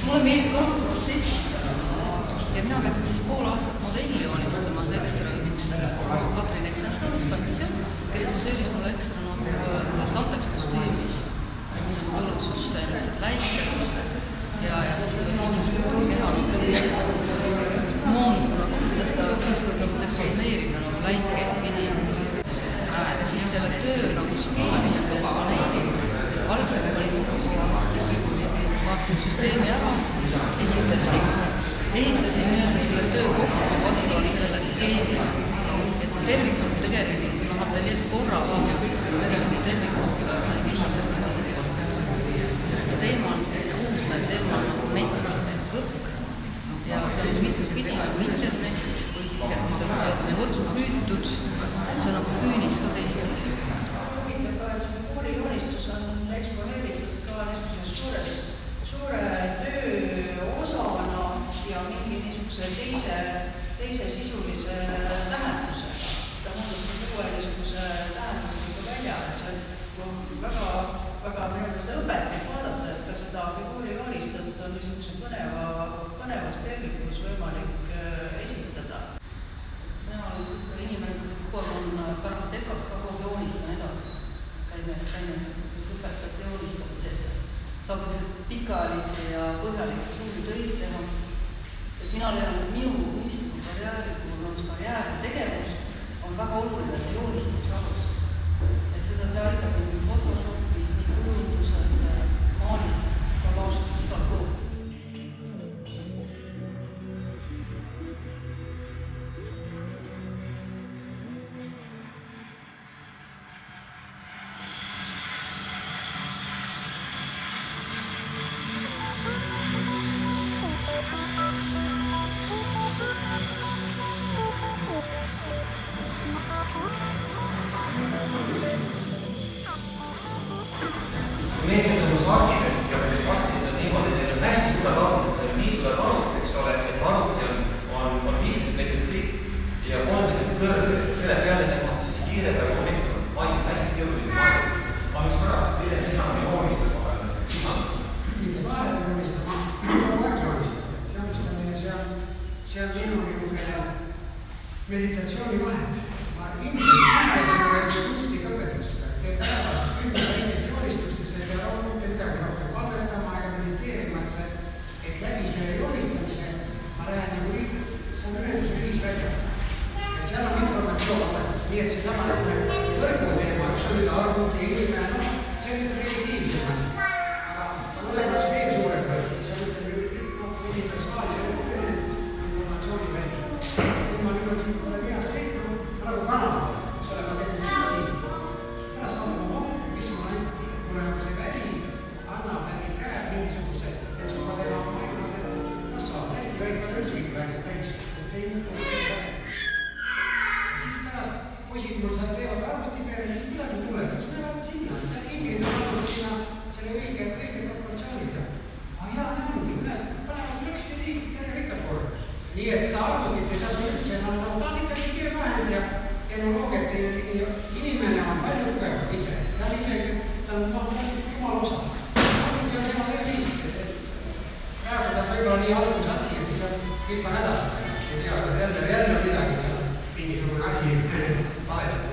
Mulle meeldib ka protsessi ja mina käisin siis pool aastat modelli joonistamas ekstra üks Katrin Essensalust, kes poseeris mulle ekstra nagu selles latekskostüümis, mis on põrusus, sellised läiked ja selles inimene keha moondub nagu, kuidas ta võib nagu deformeerida nagu läikeid pidi. Ja siis selle töö nagu skeemi ja need paneelid algselt vaatasin süsteemi ära, siis ehitasin nii-öelda selle töö kokku vastavalt sellele skeemile. Et ma tervikut tegelikult, ateliis korra vaatasin, tegelikult tervikut sai siin ja teema on uudne, teema on nagu net, võrk ja see on mitmes pidi nagu internet või siis, et see on võrku püütud, et see on nagu püünis ka teistpidi. Huvitav ka, et see koolijoonistus on eksponeeritud ka niisuguses suure töö osana ja mingi niisuguse teise sisulise tähendusega. Ta moodustab uue niisuguse tähendusega välja, et see on väga minu meelest õpetlik vaadata, et ka seda figuurijoonistut on niisuguse põnevas tervikus võimalik esitada. Mina olen niisugune inimene, kes kogu on pärast EKA-t ka kogu joonistan edasi. Käime õpetajate joonistamises ja saab niisugused pikaajalisi ja põhjalikke suuri töid teha. Et mina leian, et minu kunstniku karjääri ja tegevust on väga oluline see joonistamise alus. Et see aitab nii Photoshopis, nii kujunduses, maalis, kollaažis, igal pool. Meditatsioonivahend. Ma inimesed üks kunstnik õpetas seda, et teed päevast 10 väikest joonistust ja see ei pea mitte midagi rohkem palvetama ega mediteerima, et läbi selle joonistamise ma lähen nagu see on ühenduse viis välja. Ja seal on informatsioon olemas, nii et seesama see võrgu teema, üks on arvuti, inimene, see on kreatiivsem asi. Aga olemas veel suurem võrgu, see on universaalne informatsiooni välja. Ma olen heast seiknud, praegu Kanada, kus olen ma teine siin. Pärast vaatama vaadata, mis ma ainult, mulle nagu see väri annab läbi käe mingisuguse, et siis ma teema massavad hästi väikvad üldse kõik väikesed, sest see info on väike. Siis pärast poisid mul seal teevad arvuti peale, siis midagi tuleb, siis me vaatad sinna, see ingrid on olnud sinna selle õige proportsioonida. Jaa, ongi, panevad plõksti teile kõik kord. Nii et seda arvutit ei tasu üldse, ta on ikkagi keelvahend ja tehnoloogiat inimene on palju tugevam ise. Ta on isegi, ta on jumal osa. Arvuti on tema viis. Praegu ta võib-olla nii algus asi, et siis on kõik on hädast. Ei tea, jälle midagi seal mingisugune asi valesti.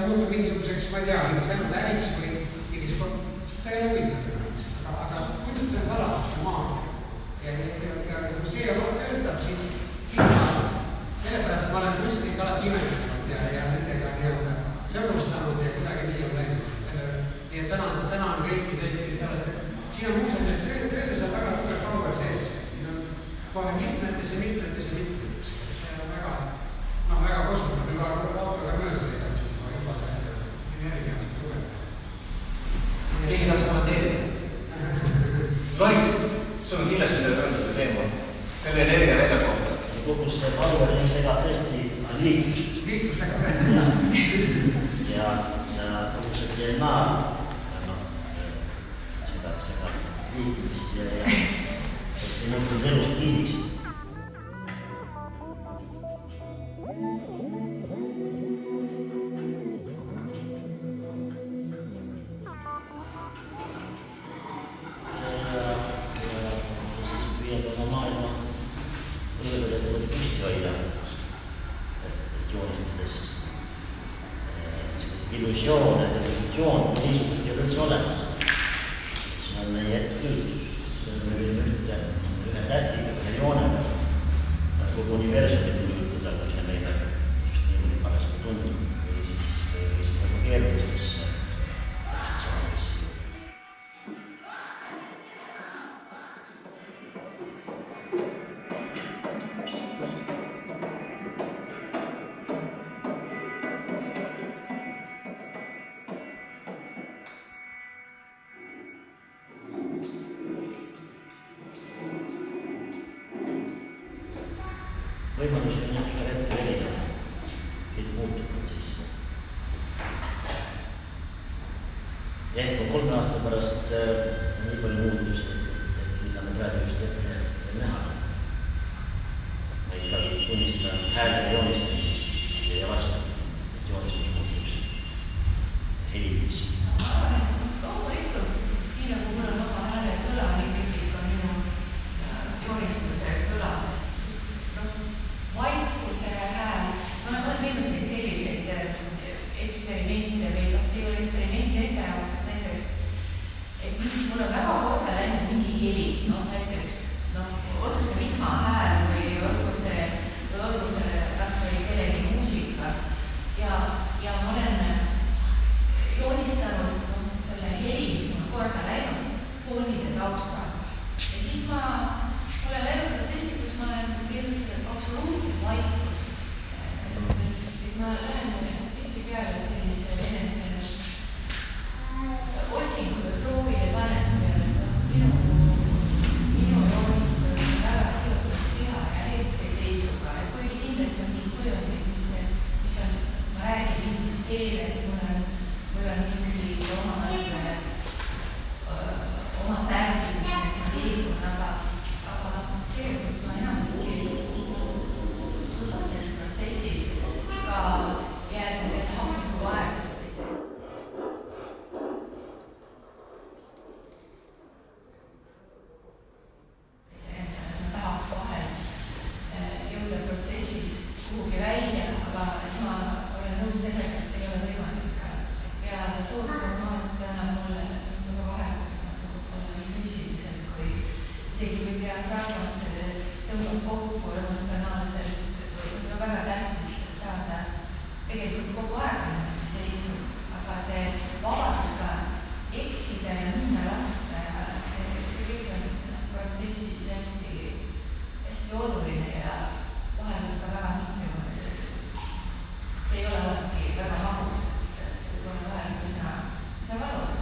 muutub mingisuguseks, ma ei tea, mingi ainult äriks või mingis kord, siis ta ei ole huvitav enamaks. Aga kunst on saladus ja maagia. Ja kui see töötab, siis sellepärast ma olen kunstnik alati imetanud ja nendega nii-öelda sõbrustanud ja kuidagi nii on läinud. Nii et täna on kõiki teid, kes te olete. Siin on muuseas, et töödes on väga tugev power sees. Siin on kohe mitmetes. See on väga kosutav. Juba autoga mööda sõidad, siis juba see energia on siin tugev. Keegi tahaks kommenteerida? Loit, sul on kindlasti midagi öelda selle teema. Selle energia välja kohta. Kogu see power segab tõesti liiklust. Liiklus segab ja kogu see DNA segab liiklust ja see muutub elustiiliks. Illusioon, et illusioon niisugust ei ole üldse olemas. See on meie ettekirjutus, see on ühe tätiga, ühe joonega, kogu universumit kirjutada, kui see meile just niimoodi parasjagu tundub või siis nagu keerulistesse positsioonidesse. Võimalusi on igal hetkel erinev, kõik muutub protsess. Ja ehk on 3 aasta pärast nii palju muutusi, et mida me praegu just ette näha. Ma ikkagi tunnistan häälega joonistamises ja vastu, et joonistus muutuks heliks. Loomulikult, nii nagu mul on oma hääle kõla, nii tihti ka minu joonistuse kõla. Vaikuse hääl, ma olen teinud selliseid eksperimente või see ei ole eksperimenti enda jaoks, et näiteks, et mul on väga korda läinud mingi heli, näiteks, olgu see vihmahääl või olgu see kas või kellegi muusika ja ma olen joonistanud selle heli, mis mul on korda läinud, foonide taustal ja siis ma olen läinud protsessi, kus ma olen teinud selle absoluutses vaikuses. Et ma lähen tihti peale sellise enese otsingu või proovile panen minu joonistus on väga seotud keha ja hetkeseisuga. Et kuigi kindlasti on mingi kujundid, mis on, ma räägin mingis keeles, mul on mingi oma märgid, mis ma liigun, aga tegelikult ma enamasti selles protsessis ka jääda veel hapniku aegustesse. Ma tahaks vahel jõuda protsessis kuhugi välja, aga siis ma olen nõus sellega, et see ei ole võimalik. Ja soodformaat annab mulle väga vahetama olla nii füüsiliselt kui isegi kui diafragmas tõmbab kokku emotsionaalselt või on väga tähtis saada tegelikult kogu aeg on seisu, aga see vabadus ka eksida ja minna lasta ja see kõik on protsessis hästi oluline ja vahel ka väga mitte. See ei ole alati väga magus, et see võib olla vahel üsna valus.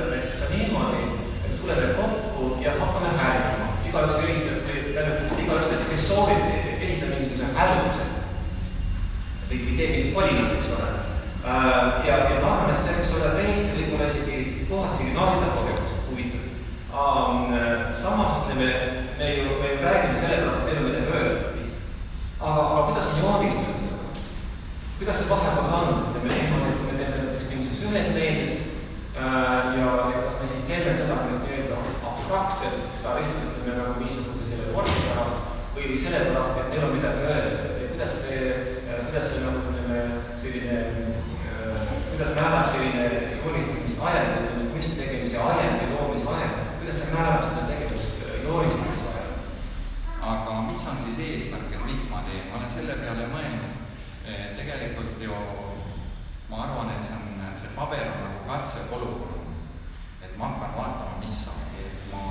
ütleme näiteks ka niimoodi, et tuleme kokku ja hakkame häälitsema. Igaüks helistab, igaüks, kes soovib, esitab mingisuguse hääletuse või teeb mingit valinat, eks ole. Ja ma arvan, et see võiks olla täiesti võib-olla isegi kohati isegi nauditav kogemus, huvitav. Samas ütleme, me ju räägime sellepärast, meil on midagi öelda. Aga kuidas on joonistatud? Kuidas see vahekord on? Ütleme niimoodi, et kui me teeme näiteks mingisuguse ühes meedias ja kas me siis teeme seda nii-öelda abstraktselt, seda esitame nagu niisuguse selle vormi pärast või sellepärast, et meil on midagi öelda. Kuidas see nagu ütleme selline, kuidas määrab selline joonistamise ajend, kunsti tegemise ajend või loomise ajend, kuidas see määrab seda tegevust joonistamise ajend? Aga mis on siis eesmärk, et miks ma teen? Ma olen selle peale mõelnud, tegelikult ju ma arvan, et see paber on nagu katsepolügoon, et ma hakkan vaatama, mis saab. Ma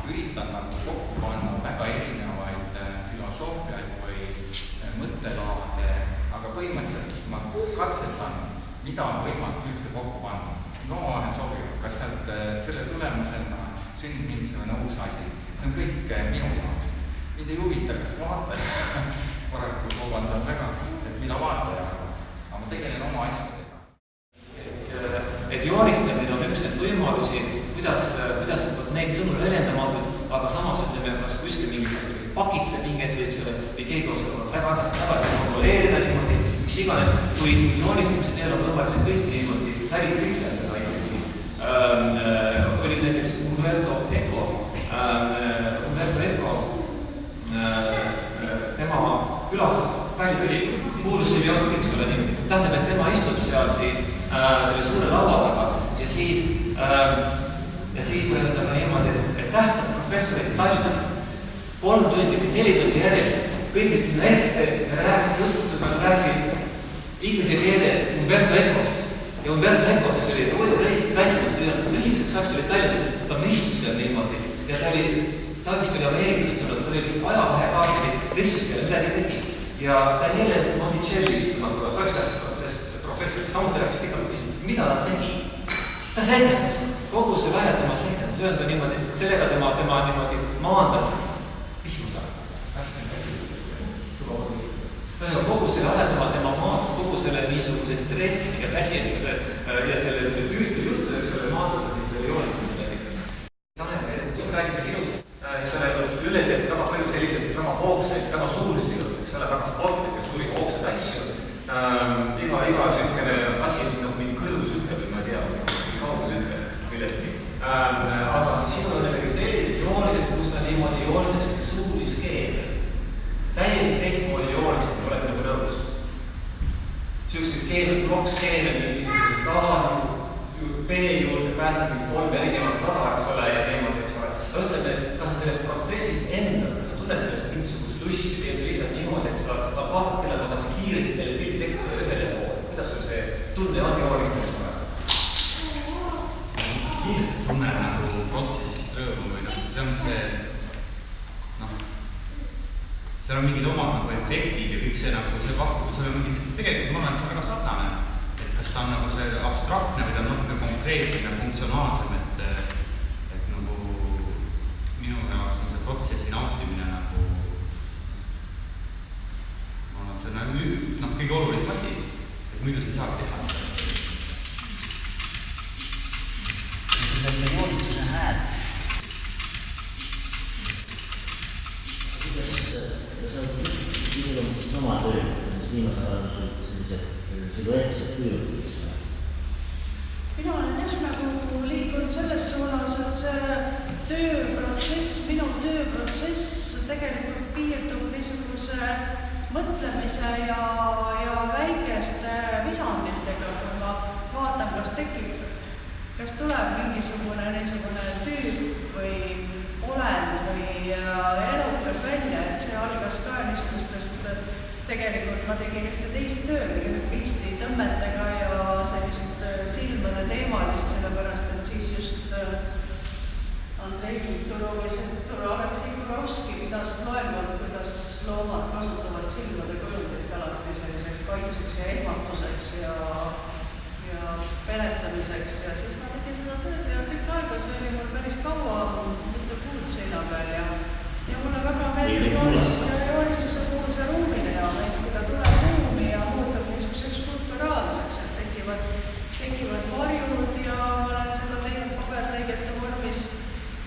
üritan nagu kokku panna väga erinevaid filosoofiaid või mõttelaade, aga põhimõtteliselt ma katsetan, mida on võimalik üldse kokku panna. Omavahel sobivad, kas sealt selle tulemusena sünnib mingisugune uus asi. See on kõik minu jaoks. Mind ei huvita, kas vaataja paraku vabandab väga, et mida vaataja arvab. Aga ma tegelen oma asjadega. Et joonistamine on üks need võimalusi, kuidas neid sõnu väljendamatud, aga samas ütleme, kas kuskil mingi pakitse pinges või keegi on väga kontrolleerida niimoodi, mis iganes, kui joonistamise teel on võimalik kõik niimoodi läbi kristendada isegi. Oli näiteks Umberto Eco, tema külastas Tallinna Ülikooli, kuulus semiootik, eks ole niimoodi. Tähendab, et tema istub seal siis selle suure laua taga ja siis ühesõnaga niimoodi, et tähtsad professorid Tallinnas 3 tundi või 4 tundi järjest kõigid sinna ette ja rääkisid inglise keeles Umberto Ecost. Ja Umberto Eco, kes oli reisist väsinud, lühikeseks ajaks oli Tallinnas, ta istus seal niimoodi ja ta vist oli Ameerikast tulnud, ta oli vist ajavahekaardil, ta istus seal midagi tegi. Ja Daniele Monticelli istus temaga 9. professorit, samuti rääkis pikalt küsinud, mida ta tegi. Ta sähkendas, kogu see vähe tema sähkendas, ühendab niimoodi, sellega tema niimoodi maandas kogu selle aletama tema maandas, kogu selle niisuguse stressi ja väsinuse ja selle tüütu juttu, eks ole, maandas siis selle joonistamise läbi. Tanel, kui räägime sinust, eks ole, üle teeb väga palju selliseid väga hoogseid, väga suuri sinust, eks ole, väga sportlikke, suuri hoogseid asju. Iga selline asi on siin nagu mingi kõrgusüppe või ma ei tea, kaugusüppe millestki. Aga siis sinul on jällegi sellised joonised, kus sa niimoodi joonistad suuri skeeme. Täiesti teistmoodi joonist, oled nagu nõus. Sihukese skeeme, blokkskeeme, mingisugused tava, B juurde pääseb mingi 3 erinevat rada, eks ole, ja niimoodi, eks ole. Aga ütleme, kas sa sellest protsessist endast, kas sa tunned sellest mingisugust lusti, teed sa lihtsalt niimoodi, et sa vaatad, kellel ma saaks kiiresti selle pildi tekitada ühele poole. Kuidas sul see tunne on joonistamise ajal? Kindlasti tunne nagu protsessist rõõmu või see on see, seal on mingid omad nagu efektid ja kõik see nagu see pakub, see on mingi, tegelikult ma olen see väga sarnane, et kas ta on nagu see abstraktne või ta on natuke konkreetsem ja funktsionaalsem, et nagu minu jaoks on see protsessi nautimine nagu ma arvan, see on nagu kõige olulisem asi, et muidu sa ei saa teha seda. See on joonistuse hääl. Sa iseloomustas oma tööd, viimasel ajal sellised siluetsed kujud. Mina olen jah nagu liikunud selles suunas, et see tööprotsess, minu tööprotsess tegelikult piirdub niisuguse mõtlemise ja väikeste visanditega, kui ma vaatan, kas tuleb mingisugune niisugune tüüp või olend või elukas välja, et see algas ka niisugustest, tegelikult ma tegin ühte teist tööd, pistitõmmetega ja sellist silmade teemalist, sellepärast et siis just Andrei Turu Aleksei Kurovski pidas loengult, kuidas loomad kasutavad silmade kujundit alati selliseks kaitseks ja ehmatuseks ja peletamiseks ja siis ma tegin seda tööd ja tükk kunagi, see oli mul päris kaua, mitu kuud seina peal ja mulle väga meeldib joonistuse puhul see ruumiline jaam, et kui ta tuleb ruumi ja muutub niisuguseks kulturaalseks, et tekivad varjud ja ma olen seda teinud paberlõigete vormis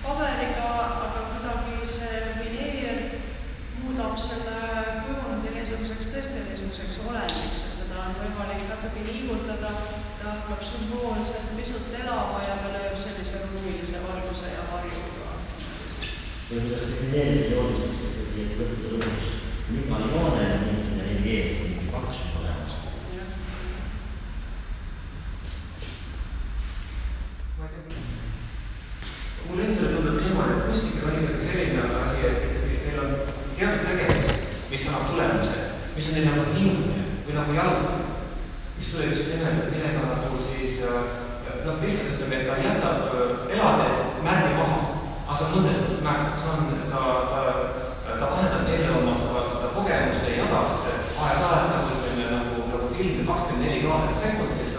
paberiga, aga kuidagi see vineer muudab selle kujundi niisuguseks tõesti niisuguseks olendiks, et teda on võimalik natuke liigutada, ta hakkab sümboolselt pisut elama ja ta lööb sellise ruumilise valguse ja varjuga. või kuidas defineerida joonistust, et võtta lõpuks igal joonel on niisugune reljeef, mingi paksus olemas. Mulle endale tundub niimoodi, et kunstnikel on ikkagi selline asi, et neil on teatud tegevus, mis annab tulemuse, mis on neil nagu hingumine või nagu jalg, mis tuleb just nimelt, et millega nagu siis lihtsalt ütleme, et ta jätab elades märgi maha. Aga see on mõtestatud märk, see on, ta vahendab neile oma seda kogemust ja jadast aeg-ajalt nagu ütleme nagu filmi 24 kaadrit sekundis,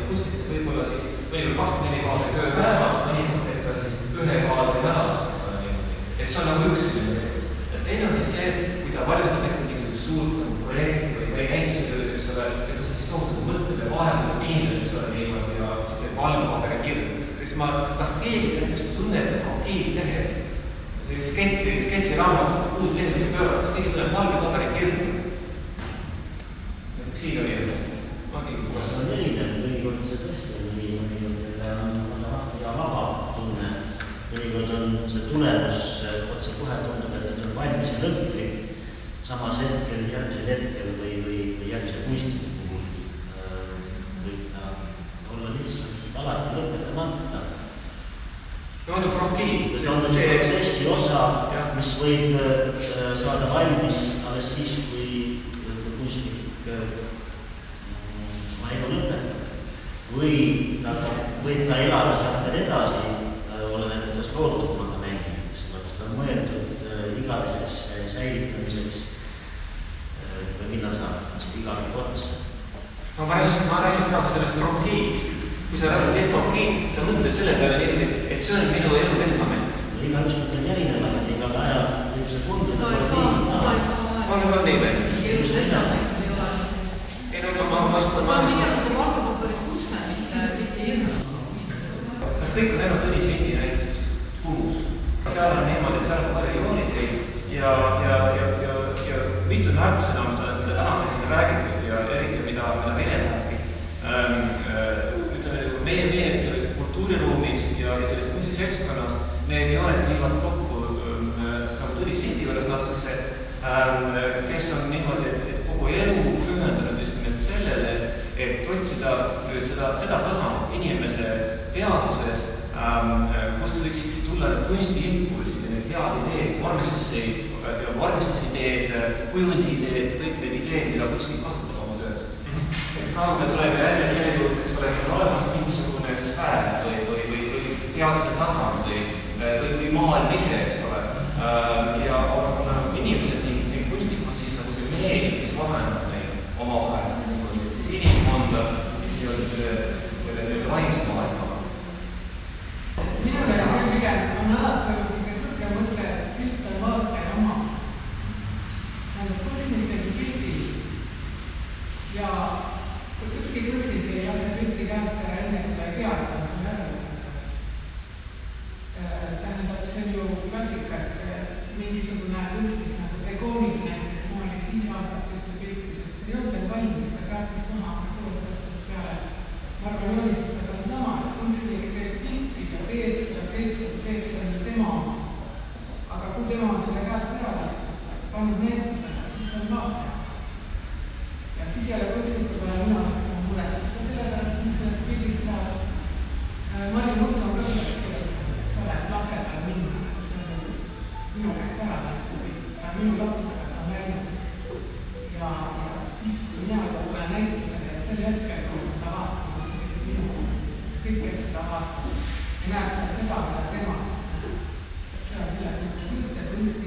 kunstnikud võib-olla siis mõnikord 24 kaadrit ööpäevas, mõnikord et ta siis 1 kaadri nädalas, eks ole niimoodi. Et see on nagu üks selline tegevus. Ja teine on siis see, kui ta valjustab ette mingisugust suurt projekti või näitusetööd, eks ole, et kui sa siis tohutud mõtleb ja vahendab miinel, eks ole niimoodi ja siis see valgpaberi hirm. Kas keegi näiteks tunneb antiid tehes, sketsiraamat, uud lehel pöörad, kas keegi tunneb valge paberi hirm? Näiteks siin oli ennast. See on erinev, mõnikord see tõesti on nii, mõnikord ja vaba tunne. Mõnikord on see tulemus, otse kohe tundub, et nüüd on valmis ja lõplik. Samas hetkel, järgmisel hetkel või järgmise kunstniku puhul võib ta olla lihtsalt alati lõpetamata. No on kroki. See on see protsessi osa, mis võib saada valmis alles siis, kui kunstnik elu lõpetab. Või ta elada sealt veel edasi, oleneb kuidas loodustamaga mängimiseks, kas ta on mõeldud igaveseks säilitamiseks või millal saab see igavik otsa. Ma räägin praegu sellest krokiist. Kui sa teed krokiid, sa mõtled selle peale niimoodi, et see on minu elu testament. Igaüks mõtleb erinevat, igal ajal võib see kundida. Seda ei saa Ma olen nii veel. elu testament ei ole. Ei, no ma See on pigem seda valgepaperi kutse, mitte hirmus. Kas kõik on näinud Tõnis Vindi näitust Kumus? Seal on niimoodi, et seal on palju jooniseid ja mitu märksõna, mida tänaseks on räägitud ja eriti mida Vene rääkis. Meie kultuuriruumis ja selles kunstiseltskonnas need jooned viivad kokku nagu Tõnis Vindi juures natukese, kes on niimoodi, et kogu elu pühendunud just nimelt sellele, et otsida nüüd seda tasandit inimese teaduses, kust võiksid tulla need kunstiimpulsid ja need head ideed, vormistusideed, kujundi-ideed, kõik need ideed, mida kuskil kasutab oma töös. Praegu me tuleme jälle selle juurde, eks ole, on olemas mingisugune sfäär või teaduse tasand või maailm ise, eks ole. Ja inimesed ning kunstnikud siis nagu see meel, mis vahendab neid omavahel siis niimoodi, et siis inimkonda siis nii-öelda selle vaimsmaailma. Minule pigem on alati olnud sõrge mõte, et pilt on vaataja oma. Kunstnik tegi pildi ja ükski kunstnik ei lase pilti käest ära enne, kui ta ei tea, et ta on selle ära lõpetanud. Tähendab, see on ju klassika, et mingisugune kunstnik nagu Degonid näiteks maalis 5 aastat ühte pilti, sest see ei olnud veel valmis, ta kraapis maha, aga sellest otsast peale. Ma arvan, joonistusega on sama, et kunstnik teeb pilti ja teeb see on tema oma. Aga kui tema on selle käest ära pannud näitusele, siis see on vaataja. Ja siis jälle kunstnikud vaja minu arust oma muretseda sellepärast, mis sellest pildist saab. Mari Muts on ka sellest kirjutanud, eks ole, et lase tal minna, et see on minu käest ära läinud see pilt. Ja minu lapsega ta on läinud. Ja siis, kui mina juba tulen näitusele, et sel hetkel, kui ma seda vaatama, see on minu, kõik, kes seda vaatab, ja näeb seal seda, mida tema saab näha. See on selles mõttes just see kunst